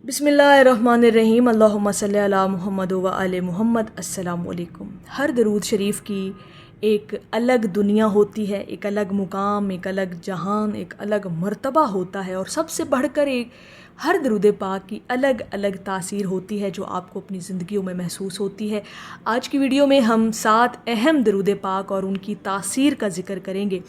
बिस्मिल्लाहिर्रहमानिर्रहीम अल्लाहुम्मा सल्ली अला मुहम्मद व आले मुहम्मद। अस्सलाम वालेकुम। हर दरूद शरीफ की एक अलग दुनिया होती है, एक अलग मुकाम, एक अलग जहान, एक अलग मर्तबा होता है और सबसे बढ़कर एक हर दरूद पाक की अलग अलग तासीर होती है जो आपको अपनी ज़िंदगियों में महसूस होती है। आज की वीडियो में हम 7 अहम दरूद पाक और उनकी तासीर का ज़िक्र करेंगे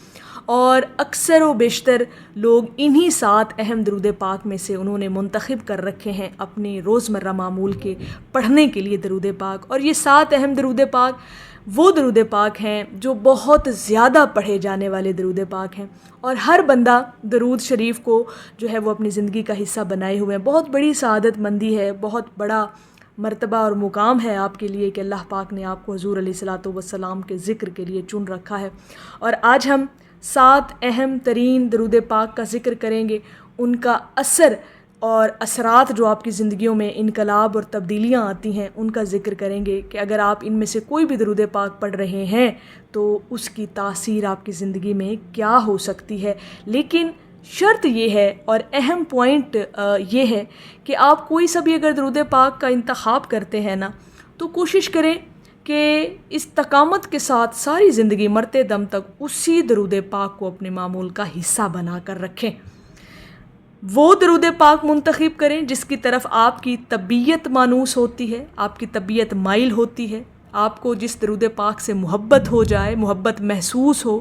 और अक्सर व बेशतर लोग इन्हीं 7 अहम दरूद पाक में से उन्होंने मुंतखब कर रखे हैं अपने रोज़मर्रा मामूल के पढ़ने के लिए दरूद पाक। और ये 7 अहम दरूद पाक वो दरूद पाक हैं जो बहुत ज़्यादा पढ़े जाने वाले दरूद पाक हैं और हर बंदा दरूद शरीफ को जो है वो अपनी ज़िंदगी का हिस्सा बनाए हुए हैं। बहुत बड़ी सआदत मंदी है, बहुत बड़ा मर्तबा और मुकाम है आपके लिए कि अल्लाह पाक ने आपको हुज़ूर अलैहिस्सलातु वस्सलाम के ज़िक्र के लिए चुन रखा है। और आज हम 7 अहम तरीन दरूद पाक का ज़िक्र करेंगे, उनका असर और असरात जो आपकी ज़िंदगियों में इनकलाब और तब्दीलियाँ आती हैं उनका ज़िक्र करेंगे कि अगर आप इनमें से कोई भी दरूद पाक पढ़ रहे हैं तो उसकी तासीर आपकी ज़िंदगी में क्या हो सकती है। लेकिन शर्त ये है और अहम पॉइंट ये है कि आप कोई सा भी अगर दरूद पाक का इंतखाब करते हैं ना तो कोशिश करें कि इस्तकामत के साथ सारी ज़िंदगी मरते दम तक उसी दरूद पाक को अपने मामूल का हिस्सा बना कर रखें। वो दरूद पाक मुंतखब करें जिसकी तरफ आपकी तबीयत मानूस होती है, आपकी तबीयत माइल होती है, आपको जिस दरूद पाक से मोहब्बत हो जाए, मोहब्बत महसूस हो,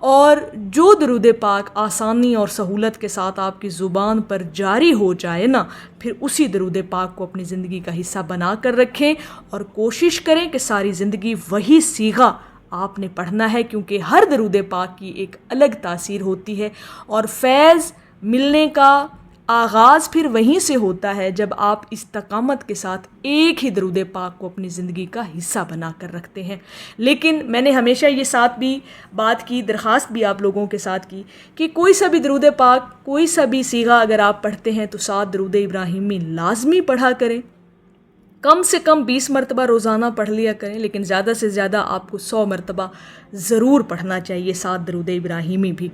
और जो दरूद पाक आसानी और सहूलत के साथ आपकी ज़ुबान पर जारी हो जाए ना, फिर उसी दरूद पाक को अपनी ज़िंदगी का हिस्सा बना कर रखें और कोशिश करें कि सारी ज़िंदगी वही सीगा आपने पढ़ना है, क्योंकि हर दरूद पाक की एक अलग तासीर होती है और फैज़ मिलने का आगाज़ फिर वहीं से होता है जब आप इस्तकामत के साथ एक ही दरूद पाक को अपनी ज़िंदगी का हिस्सा बना कर रखते हैं। लेकिन मैंने हमेशा ये साथ भी बात की, दरख्वास्त भी आप लोगों के साथ की कि कोई सा भी दरूद पाक, कोई सा भी सीगा अगर आप पढ़ते हैं तो 7 दरूद इब्राहिमी लाजमी पढ़ा करें। कम से कम 20 मरतबा रोज़ाना पढ़ लिया करें, लेकिन ज़्यादा से ज़्यादा आपको 100 मरतबा ज़रूर पढ़ना चाहिए 7 दरूद इब्राहिमी भी।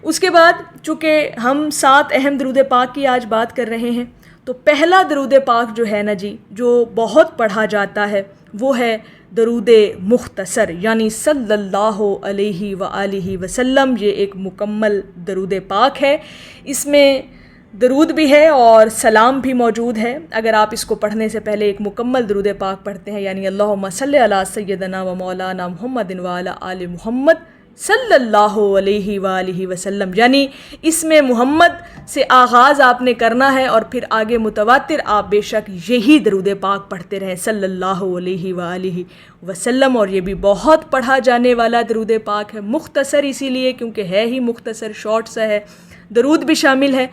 उसके बाद चूँकि हम 7 अहम दरूद पाक की आज बात कर रहे हैं तो पहला दरूद पाक जो है ना जी, जो बहुत पढ़ा जाता है वो है दरूद मुख्तसर, यानी सल्लल्लाहु अलैहि व आलिहि वसल्लम। ये एक मुकम्मल दरूद पाक है, इसमें दरूद भी है और सलाम भी मौजूद है। अगर आप इसको पढ़ने से पहले एक मुकम्मल दरूद पाक पढ़ते हैं, यानी अल्लाहुम्मा सल्ली अला सय्यदना व मौलाना मुहम्मदिन व अला आलि मुहम्मद सल्लल्लाहु अलैहि व आलिहि वसल्लम, यानी इसमें मोहम्मद से आगाज़ आपने करना है और फिर आगे मुतवातिर आप बेशक यही दरूद पाक पढ़ते रहें सल्लल्लाहु अलैहि व आलिहि वसल्लम। और ये भी बहुत पढ़ा जाने वाला दरूद पाक है, मुख्तसर इसीलिए क्योंकि है ही मुख्तसर, शॉर्ट सा है, दरूद भी शामिल है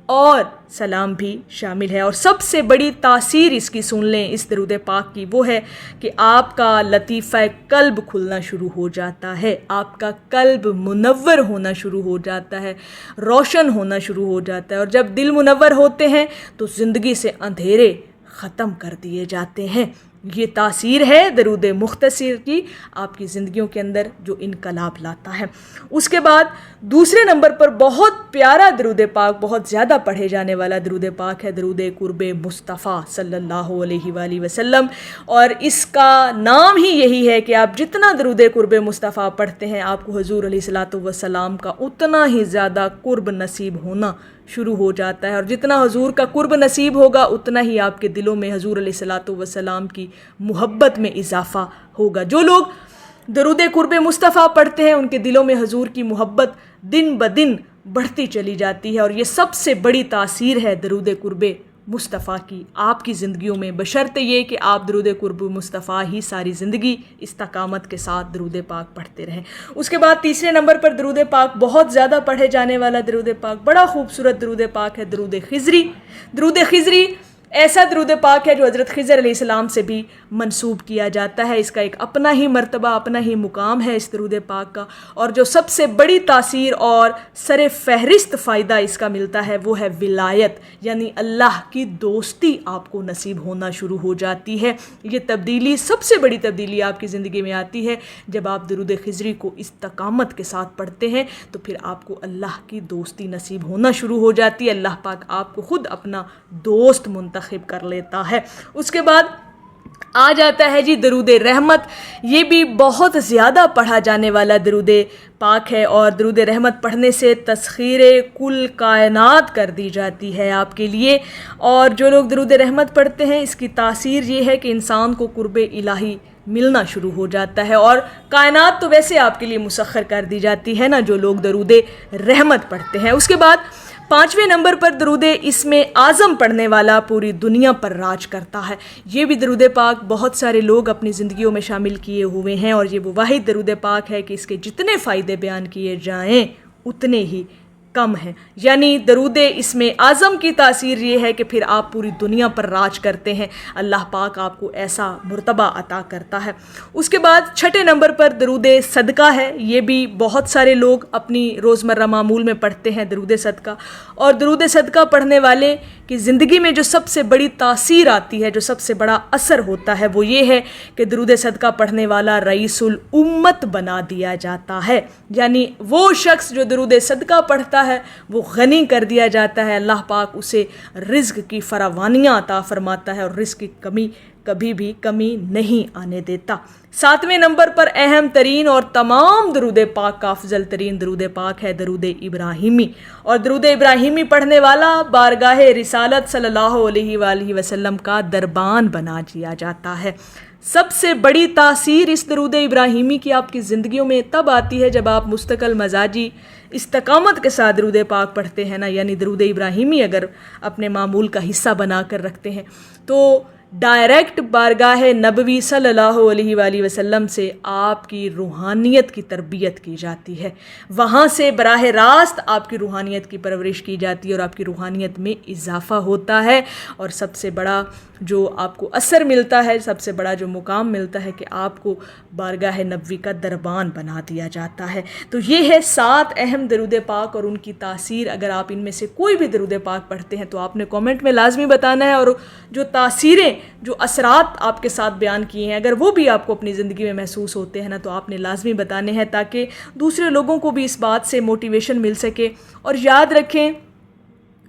और सलाम भी शामिल है। और सबसे बड़ी तासीर इसकी सुन लें इस दरूद पाक की, वो है कि आपका लतीफ़ा कल्ब खुलना शुरू हो जाता है, आपका कल्ब मुनव्वर होना शुरू हो जाता है, रोशन होना शुरू हो जाता है। और जब दिल मुनव्वर होते हैं तो ज़िंदगी से अंधेरे ख़त्म कर दिए जाते हैं। ये तासीर है दरूद मुख्तसर की आपकी ज़िंदगियों के अंदर जो इनकलाब लाता है। उसके बाद दूसरे नंबर पर बहुत प्यारा दरूद पाक, बहुत ज़्यादा पढ़े जाने वाला दरूद पाक है दरूद कुर्ब मुस्तफ़ा सल्लल्लाहु अलैहि वसल्लम। और इसका नाम ही यही है कि आप जितना दरूद कुर्ब मुस्तफ़ा पढ़ते हैं आपको हुज़ूर अलैहिस्सलातु वस्सलाम का उतना ही ज़्यादा कुर्ब नसीब होना शुरू हो जाता है। और जितना हुजूर का कुर्ब नसीब होगा उतना ही आपके दिलों में हुजूर अलैहिस्सलातु वस्सलाम की मोहब्बत में इजाफ़ा होगा। जो लोग दरूद कुर्ब मुस्तफ़ा पढ़ते हैं उनके दिलों में हुजूर की मोहब्बत दिन ब दिन बढ़ती चली जाती है। और ये सबसे बड़ी तासीर है दरूद कुर्ब मुस्तफ़ा की आपकी ज़िंदगियों में, बशर्ते ये कि आप दरूद कुर्ब मुस्तफ़ा ही सारी ज़िंदगी इस्तकामत के साथ दरूद पाक पढ़ते रहें। उसके बाद तीसरे नंबर पर दरूद पाक, बहुत ज़्यादा पढ़े जाने वाला दरूद पाक, बड़ा खूबसूरत दरूद पाक है दरूद खिज़री। दरूद खिज़री ایسا درود پاک ہے جو حضرت خضر علیہ السلام سے بھی منسوب کیا جاتا ہے. اس کا ایک اپنا ہی مرتبہ، اپنا ہی مقام ہے اس درود پاک کا. اور جو سب سے بڑی تاثیر اور سر فہرست فائدہ اس کا ملتا ہے وہ ہے ولایت، یعنی اللہ کی دوستی آپ کو نصیب ہونا شروع ہو جاتی ہے. یہ تبدیلی، سب سے بڑی تبدیلی آپ کی زندگی میں آتی ہے جب آپ درود خضری کو استقامت کے ساتھ پڑھتے ہیں، تو پھر آپ کو اللہ کی دوستی نصیب ہونا شروع ہو جاتی ہے. اللہ پاک آپ کو خود اپنا دوست منتخب کر لیتا ہے. اس کے بعد آ جاتا ہے جی درود رحمت. یہ بھی بہت زیادہ پڑھا جانے والا درود پاک ہے، اور درود رحمت پڑھنے سے تسخیر کل کائنات کر دی جاتی ہے آپ کے لیے. اور جو لوگ درود رحمت پڑھتے ہیں اس کی تاثیر یہ ہے کہ انسان کو قرب الہی ملنا شروع ہو جاتا ہے، اور کائنات تو ویسے آپ کے لیے مسخر کر دی جاتی ہے نا جو لوگ درود رحمت پڑھتے ہیں. اس کے بعد 5ویں نمبر پر درود اسم اعظم پڑھنے والا پوری دنیا پر راج کرتا ہے. یہ بھی درود پاک بہت سارے لوگ اپنی زندگیوں میں شامل کیے ہوئے ہیں، اور یہ وہ واحد درود پاک ہے کہ اس کے جتنے فائدے بیان کیے جائیں اتنے ہی کم ہیں. یعنی درود اسم اعظم کی تاثیر یہ ہے کہ پھر آپ پوری دنیا پر راج کرتے ہیں. اللہ پاک آپ کو ایسا مرتبہ عطا کرتا ہے. اس کے بعد 6 نمبر پر درود صدقہ ہے. یہ بھی بہت سارے لوگ اپنی روزمرہ معمول میں پڑھتے ہیں درود صدقہ. اور درود صدقہ پڑھنے والے کی زندگی میں جو سب سے بڑی تاثیر آتی ہے، جو سب سے بڑا اثر ہوتا ہے، وہ یہ ہے کہ درود صدقہ پڑھنے والا رئیس الامت بنا دیا جاتا ہے. یعنی وہ شخص جو درود صدقہ پڑھتا ہے وہ غنی کر دیا جاتا ہے. اللہ پاک اسے رزق کی فراوانیاں عطا فرماتا ہے، اور رزق کی کبھی بھی کمی نہیں آنے دیتا. 7ویں نمبر پر اہم ترین اور تمام درود پاک کا افضل ترین درود پاک ہے درود ابراہیمی. اور درود ابراہیمی پڑھنے والا بارگاہ رسالت صلی اللہ علیہ وآلہ وسلم کا دربان بنا دیا جاتا ہے. سب سے بڑی تاثیر اس درود ابراہیمی کی آپ کی زندگیوں میں تب آتی ہے جب آپ مستقل مزاجی استقامت کے ساتھ درود پاک پڑھتے ہیں نا. یعنی درود ابراہیمی اگر اپنے معمول کا حصہ بنا کر رکھتے ہیں تو ڈائریکٹ بارگاہ نبوی صلی اللہ علیہ وآلہ وسلم سے آپ کی روحانیت کی تربیت کی جاتی ہے. وہاں سے براہ راست آپ کی روحانیت کی پرورش کی جاتی ہے، اور آپ کی روحانیت میں اضافہ ہوتا ہے. اور سب سے بڑا جو آپ کو اثر ملتا ہے، سب سے بڑا جو مقام ملتا ہے کہ آپ کو بارگاہ نبوی کا دربان بنا دیا جاتا ہے. تو یہ ہے 7 اہم درود پاک اور ان کی تاثیر. اگر آپ ان میں سے کوئی بھی درود پاک پڑھتے ہیں تو آپ نے کامنٹ میں لازمی بتانا ہے، اور جو تاثیریں، جو اثرات آپ کے ساتھ بیان کیے ہیں، اگر وہ بھی آپ کو اپنی زندگی میں محسوس ہوتے ہیں نا تو آپ نے لازمی بتانے ہیں، تاکہ دوسرے لوگوں کو بھی اس بات سے موٹیویشن مل سکے. اور یاد رکھیں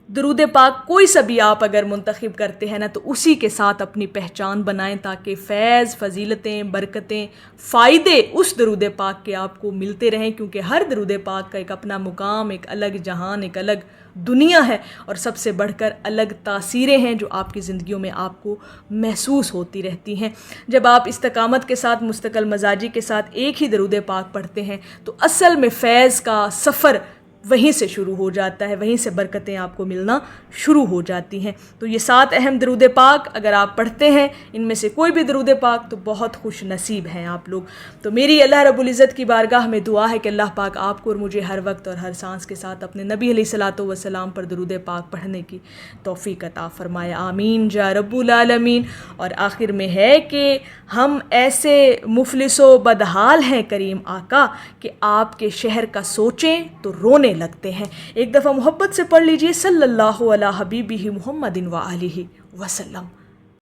درود پاک کوئی سا بھی آپ اگر منتخب کرتے ہیں نا تو اسی کے ساتھ اپنی پہچان بنائیں، تاکہ فیض، فضیلتیں، برکتیں، فائدے اس درود پاک کے آپ کو ملتے رہیں. کیونکہ ہر درود پاک کا ایک اپنا مقام، ایک الگ جہان، ایک الگ دنیا ہے، اور سب سے بڑھ کر الگ تاثیریں ہیں جو آپ کی زندگیوں میں آپ کو محسوس ہوتی رہتی ہیں. جب آپ استقامت کے ساتھ، مستقل مزاجی کے ساتھ ایک ہی درود پاک پڑھتے ہیں تو اصل میں فیض کا سفر وہیں سے شروع ہو جاتا ہے، وہیں سے برکتیں آپ کو ملنا شروع ہو جاتی ہیں. تو یہ 7 اہم درود پاک اگر آپ پڑھتے ہیں، ان میں سے کوئی بھی درود پاک، تو بہت خوش نصیب ہیں آپ لوگ. تو میری اللہ رب العزت کی بارگاہ میں دعا ہے کہ اللہ پاک آپ کو اور مجھے ہر وقت اور ہر سانس کے ساتھ اپنے نبی علیہ الصلاۃ والسلام پر درود پاک پڑھنے کی توفیق عطا فرمائے. آمین یا رب العالمین. اور آخر میں ہے کہ ہم ایسے مفلس و بدحال ہیں کریم آقا کہ آپ کے شہر کا سوچیں تو رونے لگتے ہیں. ایک دفعہ محبت سے پڑھ لیجئے صلی اللہ علیہ حبیبہ محمد و آلہ وسلم.